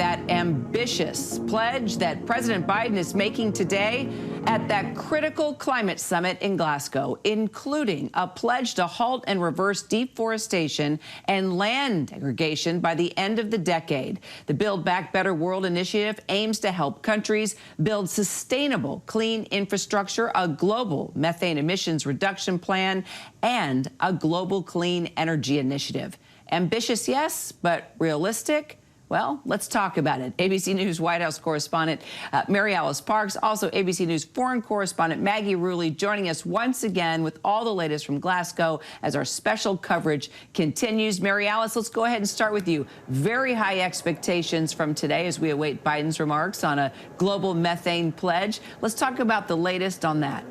that ambitious pledge that President Biden is making today at that critical climate summit in Glasgow, including a pledge to halt and reverse deforestation and land degradation by the end of the decade. The Build Back Better World initiative aims to help countries build sustainable, clean infrastructure, a global methane emissions reduction plan, and a global clean energy initiative. Ambitious, yes, but realistic? Well, let's talk about it. ABC News White House correspondent Mary Alice Parks, also ABC News foreign correspondent Maggie Rulli, joining us once again with all the latest from Glasgow as our special coverage continues. Mary Alice, let's go ahead and start with you. Very high expectations from today as we await Biden's remarks on a global methane pledge. Let's talk about the latest on that.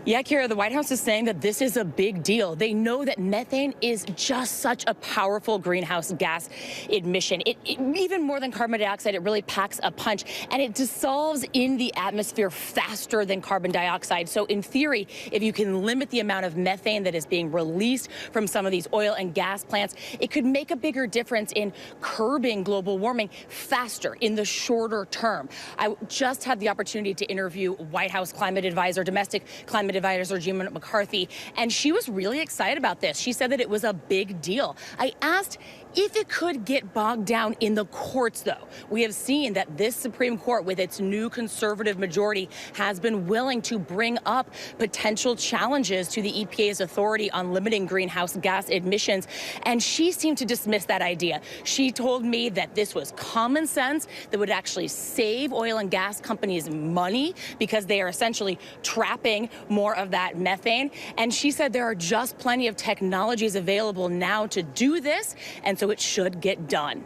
Yeah, Kira, the White House is saying that this is a big deal. They know that methane is just such a powerful greenhouse gas emission. It even more than carbon dioxide, it really packs a punch, and it dissolves in the atmosphere faster than carbon dioxide. So in theory, if you can limit the amount of methane that is being released from some of these oil and gas plants, it could make a bigger difference in curbing global warming faster in the shorter term. I just had the opportunity to interview White House climate advisor, domestic climate advisor Jim McCarthy, and she was really excited about this. She said that it was a big deal. I asked if it could get bogged down in the courts, though. We have seen that this Supreme Court, with its new conservative majority, has been willing to bring up potential challenges to the EPA's authority on limiting greenhouse gas emissions, and she seemed to dismiss that idea. She told me that this was common sense that would actually save oil and gas companies money because they are essentially trapping more of that methane. And she said there are just plenty of technologies available now to do this, and so it should get done.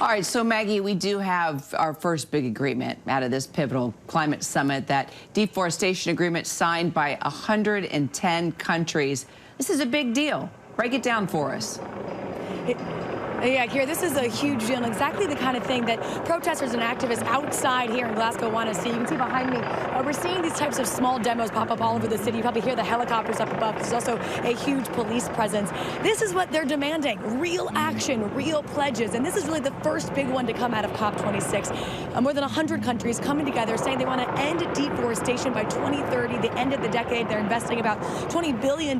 All right, so Maggie, we do have our first big agreement out of this pivotal climate summit, that deforestation agreement signed by 110 countries. This is a big deal. Break it down for us. Yeah, Kira, this is a huge deal, and exactly the kind of thing that protesters and activists outside here in Glasgow want to see. You can see behind me, we're seeing these types of small demos pop up all over the city. You probably hear the helicopters up above. There's also a huge police presence. This is what they're demanding: real action, real pledges, and this is really the first big one to come out of COP26. More than 100 countries coming together saying they want to end deforestation by 2030, the end of the decade. They're investing about $20 billion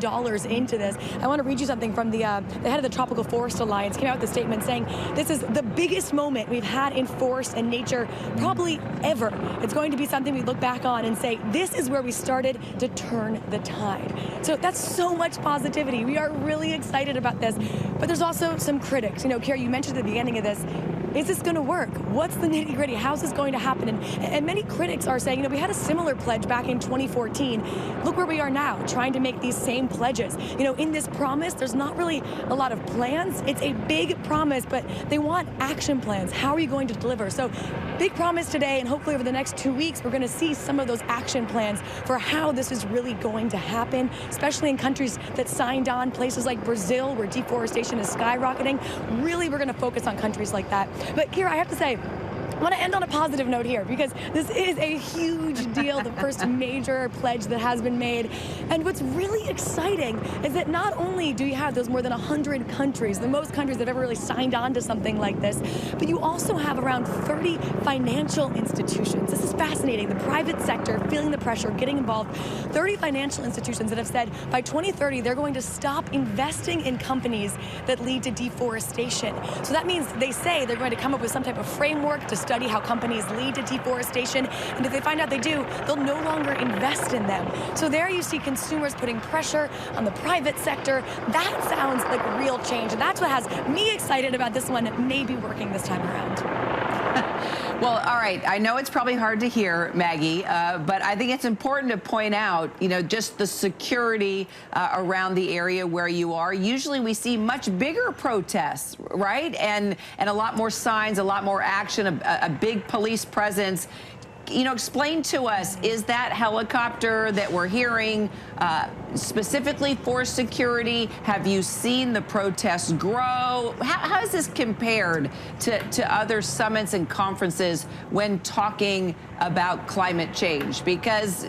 into this. I want to read you something from the head of the Tropical Forest Alliance. Came out with a statement saying this is the biggest moment we've had in forest and nature probably ever. It's going to be something we look back on and say, this is where we started to turn the tide. So that's so much positivity. We are really excited about this. But there's also some critics. You know, Kara, you mentioned at the beginning of this, is this going to work? What's the nitty-gritty? How's this going to happen? And many critics are saying, you know, we had a similar pledge back in 2014. Look where we are now, trying to make these same pledges. You know, in this promise, there's not really a lot of plans. It's a big promise, but they want action plans. How are you going to deliver? So big promise today, and hopefully over the next 2 weeks, we're going to see some of those action plans for how this is really going to happen, especially in countries that signed on, places like Brazil, where deforestation is skyrocketing. Really, we're going to focus on countries like that. But Kira, I have to say, I want to end on a positive note here, because this is a huge deal, the first major pledge that has been made. And what's really exciting is that not only do you have those more than 100 countries, the most countries that have ever really signed on to something like this, but you also have around 30 financial institutions. This is fascinating. The private sector feeling the pressure, getting involved. 30 financial institutions that have said by 2030 they're going to stop investing in companies that lead to deforestation. So that means they say they're going to come up with some type of framework to study how companies lead to deforestation, and if they find out they do, they'll no longer invest in them. So there you see consumers putting pressure on the private sector. That sounds like real change, and that's what has me excited about this one maybe working this time around. Well, all right, I know it's probably hard to hear, Maggie, but I think it's important to point out, you know, just the security around the area where you are. Usually we see much bigger protests, right? And a lot more signs, a lot more action, a big police presence. You know, explain to us, is that helicopter that we're hearing specifically for security? Have you seen the protests grow? How is this compared to other summits and conferences when talking about climate change? Because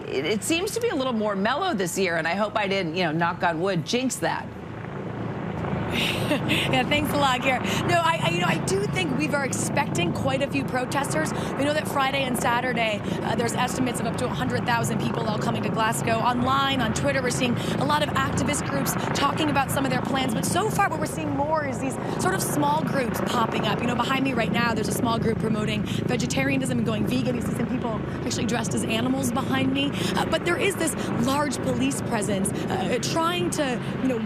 it seems to be a little more mellow this year, and I hope I didn't, you know, knock on wood, jinx that. Yeah, thanks a lot, Kara. No, I do think we are expecting quite a few protesters. We know that Friday and Saturday, there's estimates of up to 100,000 people all coming to Glasgow. Online, on Twitter, we're seeing a lot of activist groups talking about some of their plans. But so far, what we're seeing more is these sort of small groups popping up. You know, behind me right now, there's a small group promoting vegetarianism and going vegan. You see some people actually dressed as animals behind me. But there is this large police presence trying to,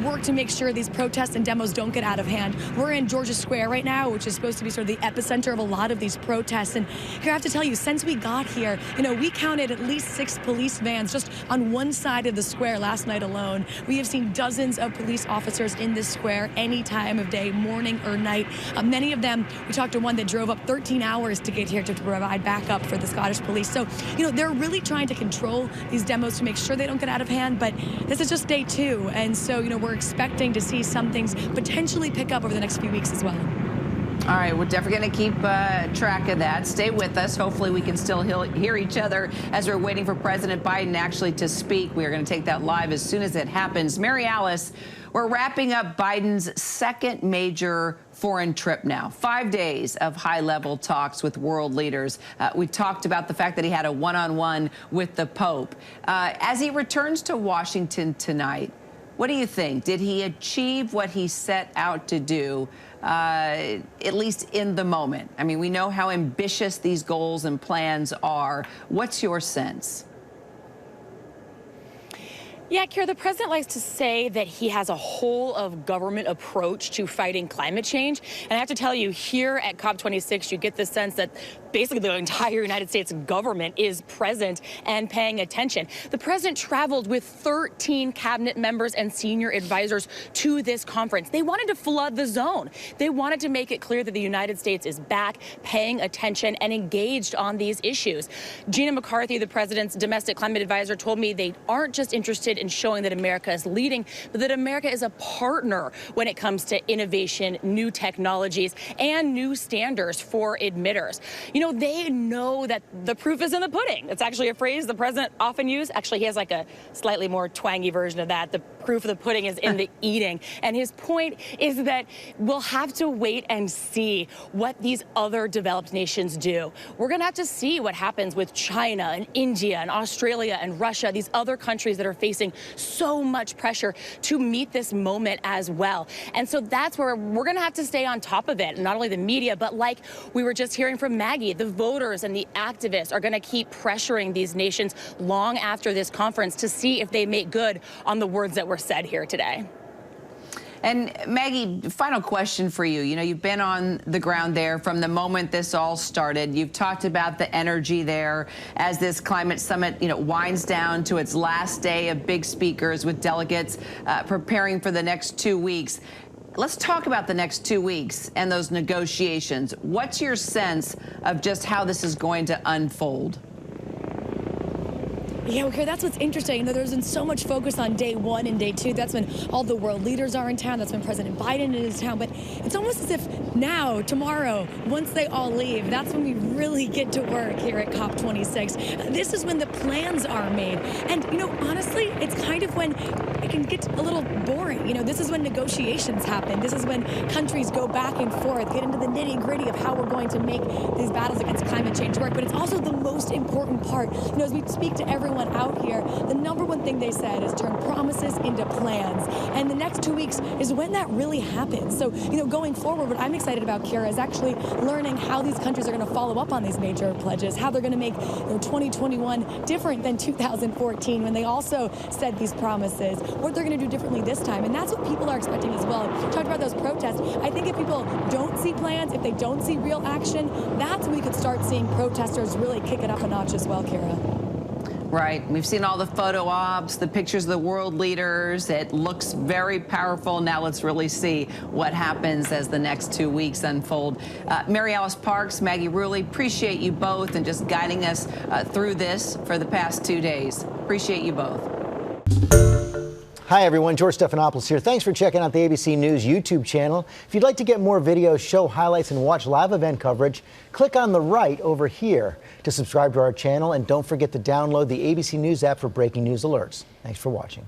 work to make sure these protests and demos don't get out of hand. We're in Georgia Square right now, which is supposed to be sort of the epicenter of a lot of these protests. And here I have to tell you, since we got here, we counted at least 6 police vans just on one side of the square last night alone. We have seen dozens of police officers in this square any time of day, morning or night. Many of them, we talked to one that drove up 13 hours to get here to provide backup for the Scottish police. So, they're really trying to control these demos to make sure they don't get out of hand. But this is just day 2. And so, we're expecting to see some things potentially pick up over the next few weeks as well. All right, we're definitely going to keep track of that. Stay with us. Hopefully we can still hear each other as we're waiting for President Biden actually to speak. We are going to take that live as soon as it happens. Mary Alice, we're wrapping up Biden's second major foreign trip now. 5 days of high-level talks with world leaders. We talked about the fact that he had a one-on-one with the Pope. As he returns to Washington tonight, what do you think? Did he achieve what he set out to do, at least in the moment? I mean, we know how ambitious these goals and plans are. What's your sense? Yeah, Kira, the president likes to say that he has a whole of government approach to fighting climate change. And I have to tell you, here at COP26, you get the sense that basically the entire United States government is present and paying attention. The president traveled with 13 cabinet members and senior advisors to this conference. They wanted to flood the zone. They wanted to make it clear that the United States is back, paying attention and engaged on these issues. Gina McCarthy, the president's domestic climate advisor, told me they aren't just interested in showing that America is leading, but that America is a partner when it comes to innovation, new technologies, and new standards for emitters. They know that the proof is in the pudding. It's actually a phrase the president often uses. Actually, he has like a slightly more twangy version of that. The proof of the pudding is in the eating. And his point is that we'll have to wait and see what these other developed nations do. We're going to have to see what happens with China and India and Australia and Russia, these other countries that are facing so much pressure to meet this moment as well. And so that's where we're going to have to stay on top of it. Not only the media, but like we were just hearing from Maggie, the voters and the activists are going to keep pressuring these nations long after this conference to see if they make good on the words that were said here today. And Maggie, final question for you. You've been on the ground there from the moment this all started. You've talked about the energy there as this climate summit, winds down to its last day of big speakers with delegates preparing for the next 2 weeks. Let's talk about the next 2 weeks and those negotiations. What's your sense of just how this is going to unfold? Yeah, okay, that's what's interesting. There's been so much focus on day 1 and day 2. That's when all the world leaders are in town. That's when President Biden is in town. But it's almost as if now, tomorrow, once they all leave, that's when we really get to work here at COP26. This is when the plans are made. And, honestly, it's kind of when it can get a little boring. This is when negotiations happen. This is when countries go back and forth, get into the nitty-gritty of how we're going to make these battles against climate change work. But it's also the most important part. As we speak to everyone out here, the number one thing they said is turn promises into plans. And the next 2 weeks is when that really happens. So, going forward, what I'm excited about, Kira, is actually learning how these countries are going to follow up on these major pledges, how they're going to make 2021 different than 2014 when they also said these promises, what they're going to do differently this time. And that's what people are expecting as well. Talked about those protests. I think if people don't see plans, if they don't see real action, that's when we could start seeing protesters really kick it up a notch as well, Kira. Right. We've seen all the photo ops, the pictures of the world leaders. It looks very powerful. Now let's really see what happens as the next 2 weeks unfold. Mary Alice Parks, Maggie Rulli, appreciate you both and just guiding us through this for the past 2 days. Appreciate you both. Hi, everyone. George Stephanopoulos here. Thanks for checking out the ABC News YouTube channel. If you'd like to get more videos, show highlights, and watch live event coverage, click on the right over here to subscribe to our channel. And don't forget to download the ABC News app for breaking news alerts. Thanks for watching.